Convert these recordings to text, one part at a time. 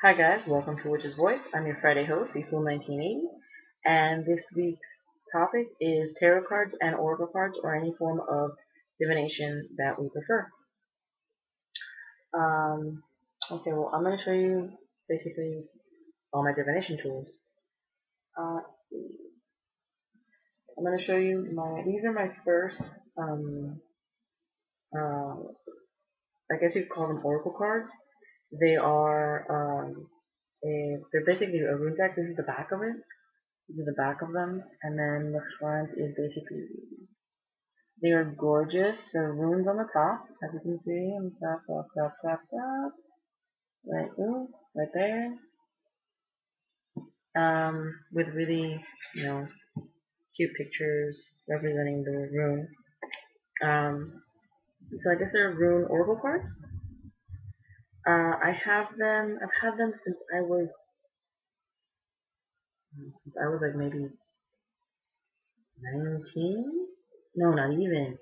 Hi guys, welcome to Witch's Voice. I'm your Friday host, Cecil1980, and this week's topic is tarot cards and oracle cards, or any form of divination that we prefer. Um, well, I'm going to show you basically all my divination tools. Uh, I'm going to show you these are my first, uh, I guess you'd call them oracle cards. They are, they're basically a rune deck. This is the back of it. These are the back of them, and then the front is basically, they are gorgeous. There are runes on the top, as you can see, on the top, right, right there, with really, cute pictures representing the rune. So I guess they're rune oracle cards. I've had them since I was like maybe 19? No, not even.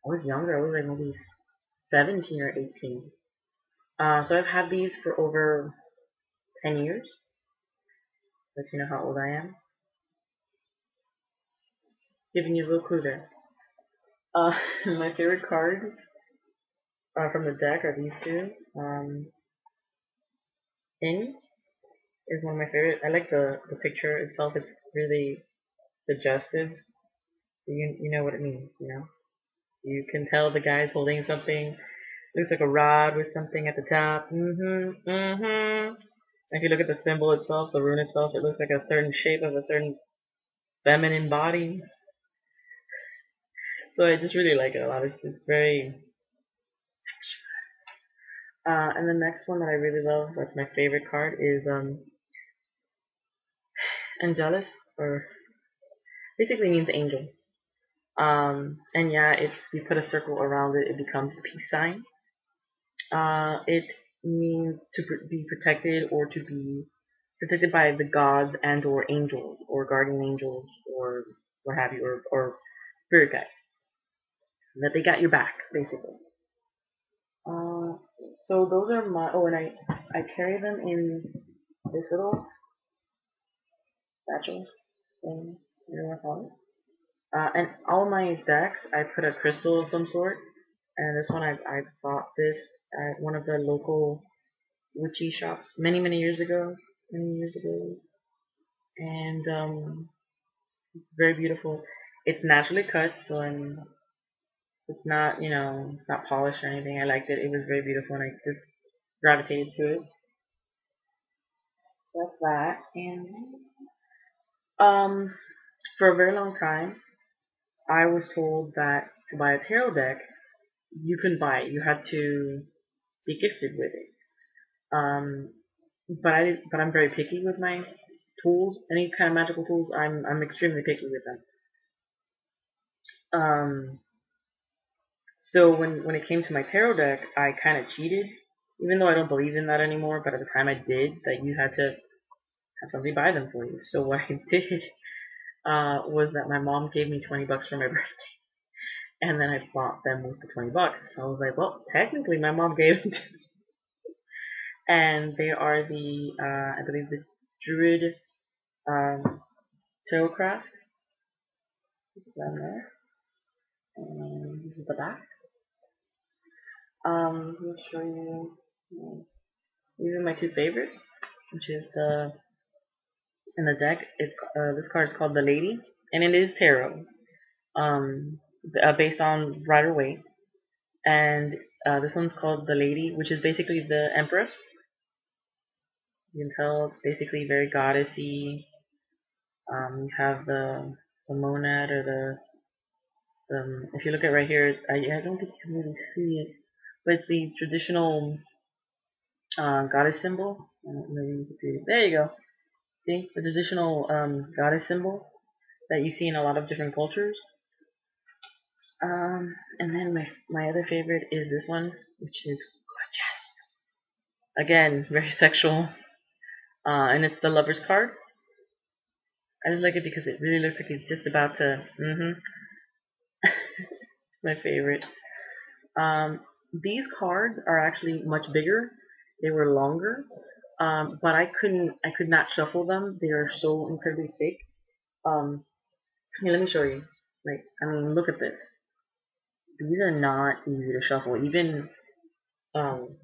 I was younger. I was like maybe 17 or 18. So I've had these for over 10 years. Lets you know how old I am. Giving you a little clue there. My favorite cards from the deck are these two. Ing is one of my favorite. I like the picture itself. It's really suggestive. You know what it means, you know? You can tell the guy's holding something. Looks like a rod with something at the top. If you look at the symbol itself, the rune itself, it looks like a certain shape of a certain feminine body. So I just really like it a lot. It's very. And the next one that I really love, that's my favorite card, is Angelus, or basically means angel. And yeah, if you put a circle around it, it becomes a peace sign. It means to be protected, or to be protected by the gods and or angels or guardian angels or what have you, or spirit guides. That they got your back, basically. Uh, so those are my. Oh, and I carry them in this little satchel thing. You know what I call it? And all my decks, I put a crystal of some sort. And this one, I bought this at one of the local witchy shops many years ago. Many years ago, and it's very beautiful. It's naturally cut, so it's not, it's not polished or anything. I liked it. It was very beautiful, and I just gravitated to it. That's that. And um, for a very long time, I was told that to buy a tarot deck, you couldn't buy it. You had to be gifted with it. Um, but I'm very picky with my tools. Any kind of magical tools, I'm extremely picky with them. So when it came to my tarot deck, I kind of cheated, even though I don't believe in that anymore. But at the time, I did. That you had to have somebody buy them for you. So what I did was that my mom gave me $20 for my birthday, and then I bought them with the $20. So I was like, well, technically, my mom gave them to me, and they are I believe the Druid Tarot Craft. Down there, and this is the back. Let me show you. These are my two favorites, which is the in the deck. This card is called the Lady, and it is tarot, um, based on Rider Waite, and this one's called the Lady, which is basically the Empress. You can tell it's basically very goddessy. You have the monad, or if you look at right here, I don't think you can really see it, but it's the traditional goddess symbol. Maybe you can see it. There you go. See the traditional goddess symbol that you see in a lot of different cultures. And then my other favorite is this one, which is gorgeous. Again, very sexual. And it's the Lover's card. I just like it because it really looks like it's just about to. My favorite. Um, these cards are actually much bigger. They were longer. But I could not shuffle them. They are so incredibly thick. Here, let me show you. Like, I mean, look at this. These are not easy to shuffle. Um,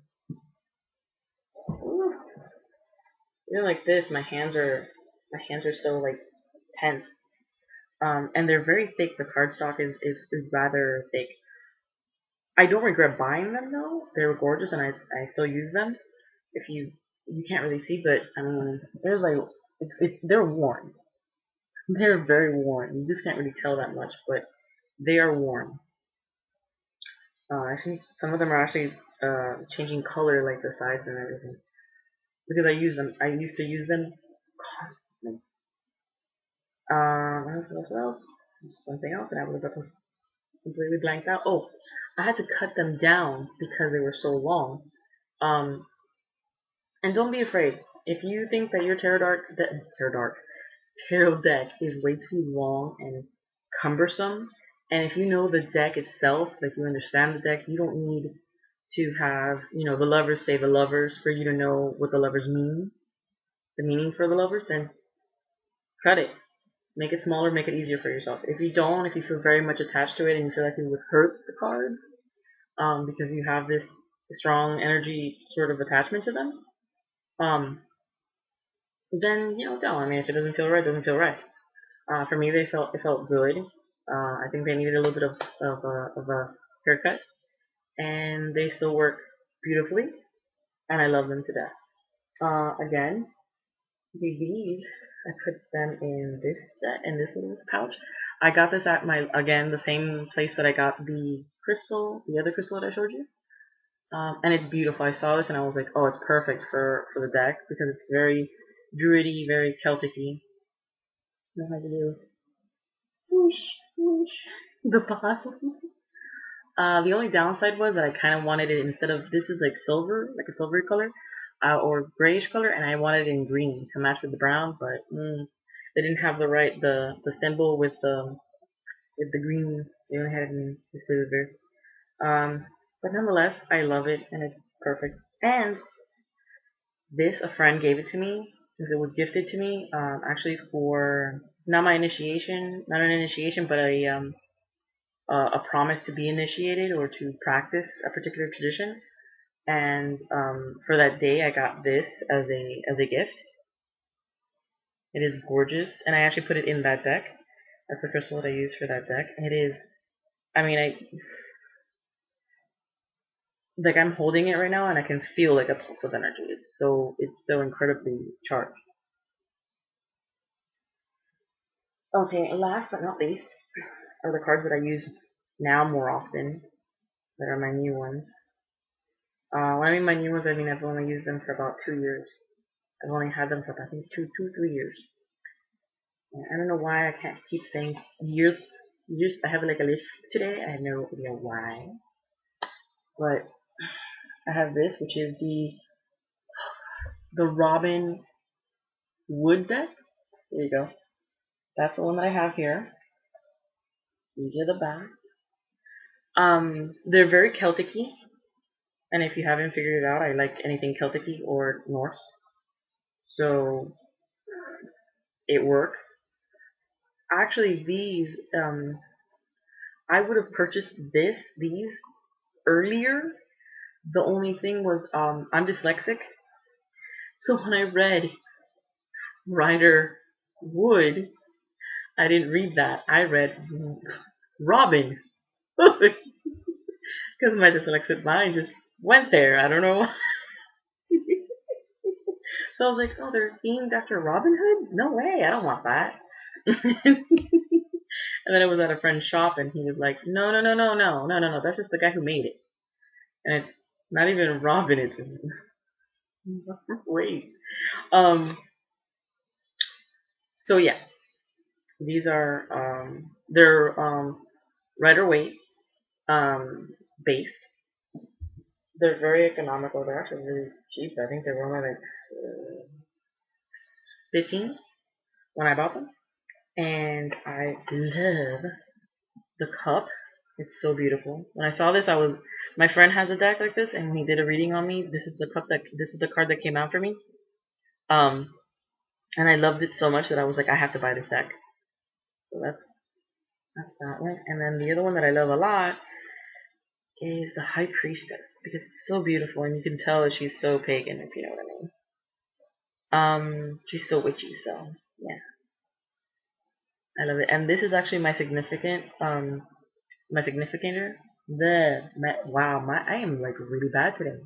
even like this, my hands are still like tense. And they're very thick. The cardstock is rather thick. I don't regret buying them though. They were gorgeous, and I still use them. If you can't really see, but I mean, there's like they're worn. They're very worn. You just can't really tell that much, but they are worn. I think some of them are actually changing color, like the sides and everything, because I use them. I used to use them constantly. What else? Something else, and I was completely blanked out. Oh, I had to cut them down because they were so long. Um, and don't be afraid. If you think that your tarot deck is way too long and cumbersome, and if you know the deck itself, like you understand the deck, you don't need to have, the lovers say the lovers for you to know what the lovers mean, the meaning for the lovers, then cut it. Make it smaller, make it easier for yourself. If you don't, if you feel very much attached to it and you feel like it would hurt the cards, because you have this strong energy sort of attachment to them, um, then don't. I mean, if it doesn't feel right, it doesn't feel right. For me, it felt good. I think they needed a little bit of a haircut, and they still work beautifully, and I love them to death. Again, see these, I put them in this little pouch. I got this at my, again, the same place that I got the other crystal that I showed you. And it's beautiful. I saw this and I was like, oh, it's perfect for the deck because it's very druidy, very Celtic-y. Know how to do whoosh, whoosh, the bottom. The only downside was that I kind of wanted it, instead of, this is like silver, like a silvery color, or grayish color, and I wanted it in green to match with the brown, but they didn't have the symbol with the green. They only had it in the silver. But nonetheless, I love it and it's perfect. And this, a friend gave it to me because it was gifted to me, actually for not my initiation, not an initiation, but a promise to be initiated or to practice a particular tradition. And for that day, I got this as a gift. It is gorgeous, and I actually put it in that deck. That's the crystal that I use for that deck. It is, I mean, like I'm holding it right now, and I can feel like a pulse of energy. It's so incredibly charged. Okay, last but not least are the cards that I use now more often. That are my new ones. When I mean my new ones, I mean I've only used them for about 2 years. I've only had them for I think 3 years. I don't know why I can't keep saying years. Years. I have like a list today. I have no idea why, but I have this, which is the Robin Wood deck. There you go. That's the one that I have here. These are the back. They're very Celtic-y, and if you haven't figured it out, I like anything Celtic-y or Norse, so it works. Actually, I would have purchased these earlier. The only thing was, I'm dyslexic, so when I read Rider Wood, I didn't read that. I read Robin, because my dyslexic mind just went there. I don't know. So I was like, oh, they're themed after Robin Hood? No way, I don't want that. And then I was at a friend's shop, and he was like, no, no, no, no, no, no, no, no. That's just the guy who made it, and it's not even Robin. It's wait. Um. So yeah, these are they're Rider weight based. They're very economical. They're actually really cheap. I think they were only like 15 when I bought them, and I love the cup. It's so beautiful. When I saw this, I was, my friend has a deck like this, and when he did a reading on me, this is the card that came out for me. Um, and I loved it so much that I was like, I have to buy this deck. So that's that one. And then the other one that I love a lot is the High Priestess because it's so beautiful and you can tell that she's so pagan, if you know what I mean. She's so witchy, so yeah, I love it. And this is actually my significant, my significator. Wow, I am like really bad today.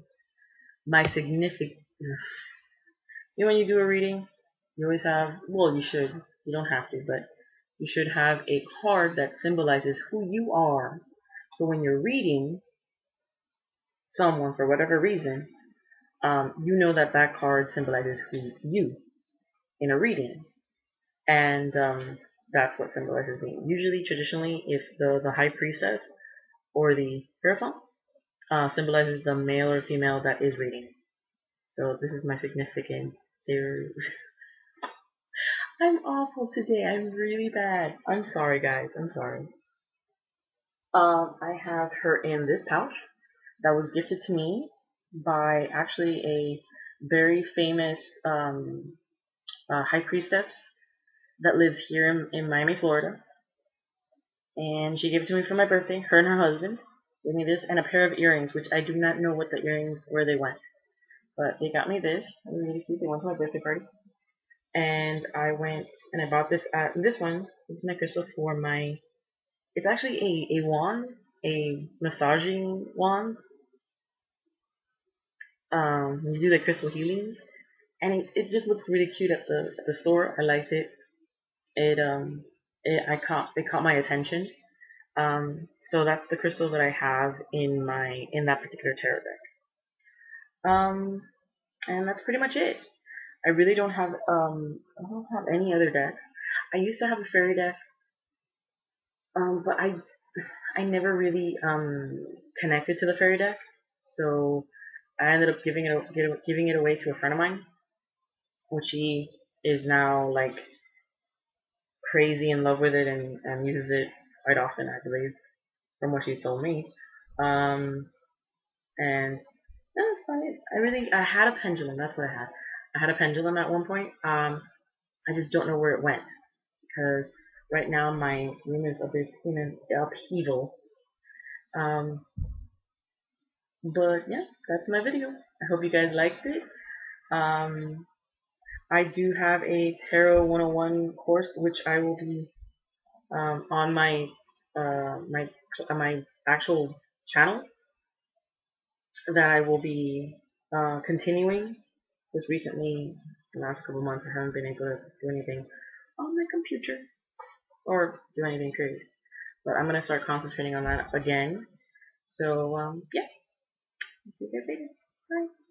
My significant, you know, when you do a reading, you always have, well, you should, you don't have to, but you should have a card that symbolizes who you are. So when you're reading someone for whatever reason, you know that that card symbolizes who you in a reading, and that's what symbolizes me. Usually, traditionally, if the high priestess or the hierophant symbolizes the male or female that is reading. So this is my significant. There, I'm awful today. I'm really bad. I'm sorry, guys. I'm sorry. I have her in this pouch that was gifted to me by actually a very famous high priestess that lives here in Miami, Florida. And she gave it to me for my birthday. Her and her husband gave me this and a pair of earrings, which I do not know what the earrings where they went, but they got me this. I'm really cute. They went to my birthday party, and I went and I bought this at this one. It's my crystal for my. It's actually a wand, a massaging wand. You do the crystal healings, and it just looked really cute at the store. I liked it. It caught my attention. So that's the crystal that I have in that particular tarot deck. And that's pretty much it. I don't have any other decks. I used to have a fairy deck, but I never really connected to the fairy deck, so I ended up giving it away to a friend of mine, which she is now like crazy in love with it and uses it quite often, I believe, from what she's told me. Um, and that was fun. I had a pendulum. That's what I had. I had a pendulum at one point. I just don't know where it went because right now my room is a bit in an upheaval. Um, but yeah, that's my video. I hope you guys liked it. Um, I do have a Tarot 101 course, which I will be on my actual channel that I will be continuing. Just recently, the last couple months, I haven't been able to do anything on my computer or do anything period. But I'm gonna start concentrating on that again. So yeah, see you guys later. Bye.